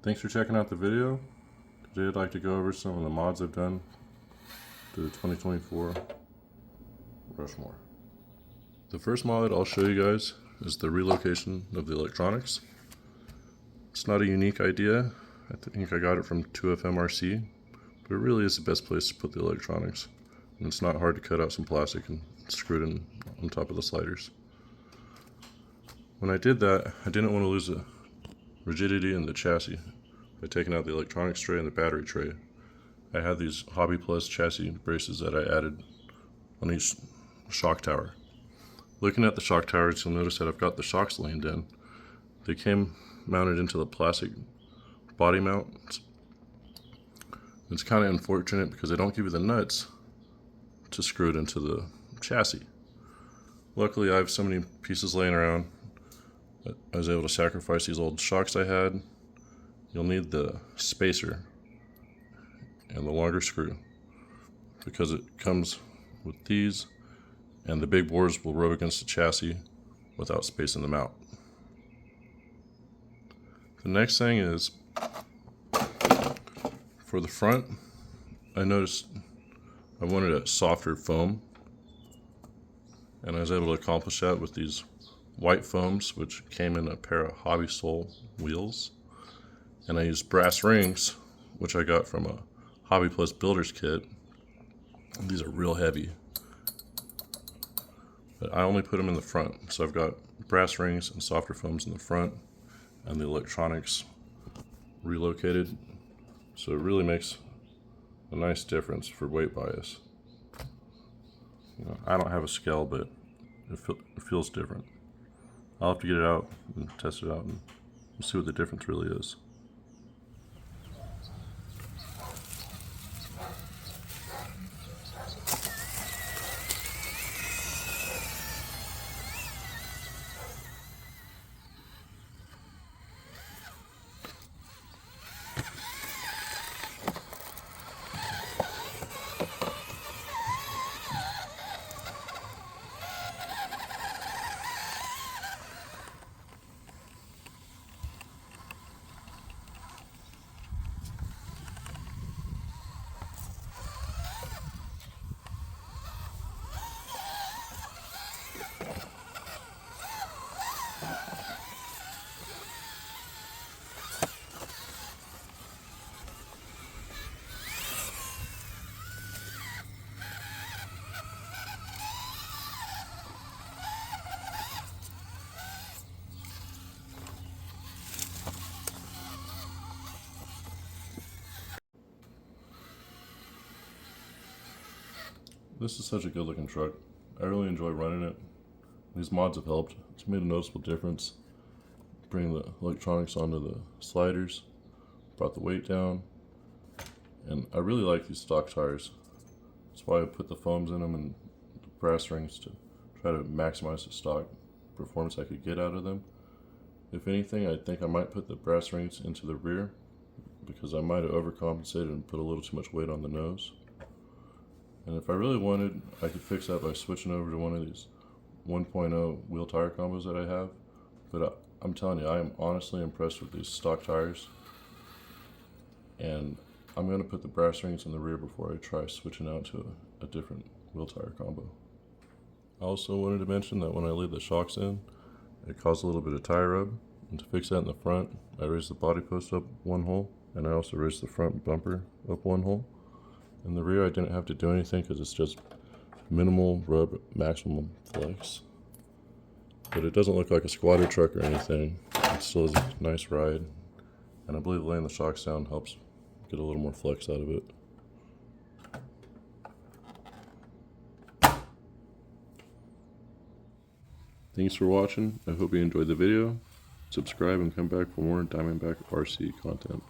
Thanks for checking out the video. Today I'd like to go over some of the mods I've done to the 2024 Rushmore. The first mod I'll show you guys is the relocation of the electronics. It's not a unique idea. I think I got it from 2FMRC, but it really is the best place to put the electronics. And it's not hard to cut out some plastic and screw it in on top of the sliders. When I did that, I didn't want to lose the rigidity in the chassis by taking out the electronics tray and the battery tray. I had these Hobby Plus chassis braces that I added on each shock tower. Looking at the shock towers, you'll notice that I've got the shocks leaned in. They came mounted into the plastic body mount. It's kind of unfortunate because they don't give you the nuts to screw it into the chassis. Luckily, I have so many pieces laying around that I was able to sacrifice these old shocks I had. You'll need the spacer and the longer screw because it comes with these, and the big bores will rub against the chassis without spacing them out. The next thing is, for the front, I noticed I wanted a softer foam, and I was able to accomplish that with these white foams, which came in a pair of Hobby Sole wheels. And I used brass rings, which I got from a Hobby Plus Builder's Kit. These are real heavy, but I only put them in the front. So I've got brass rings and softer foams in the front, and the electronics relocated. So it really makes a nice difference for weight bias. I don't have a scale, but it feels different. I'll have to get it out and test it out and see what the difference really is. This is such a good looking truck. I really enjoy running it. These mods have helped. It's made a noticeable difference. Bringing the electronics onto the sliders, brought the weight down, and I really like these stock tires. That's why I put the foams in them and the brass rings to try to maximize the stock performance I could get out of them. If anything, I think I might put the brass rings into the rear because I might have overcompensated and put a little too much weight on the nose. And if I really wanted, I could fix that by switching over to one of these 1.0 wheel tire combos that I have. But I'm telling you, I am honestly impressed with these stock tires. And I'm going to put the brass rings in the rear before I try switching out to a different wheel tire combo. I also wanted to mention that when I laid the shocks in, it caused a little bit of tire rub. And to fix that in the front, I raised the body post up one hole, and I also raised the front bumper up one hole. In the rear, I didn't have to do anything because it's just minimal rub, maximum flex. But it doesn't look like a squatter truck or anything. It still is a nice ride. And I believe laying the shocks down helps get a little more flex out of it. Thanks for watching. I hope you enjoyed the video. Subscribe and come back for more Diamondback RC content.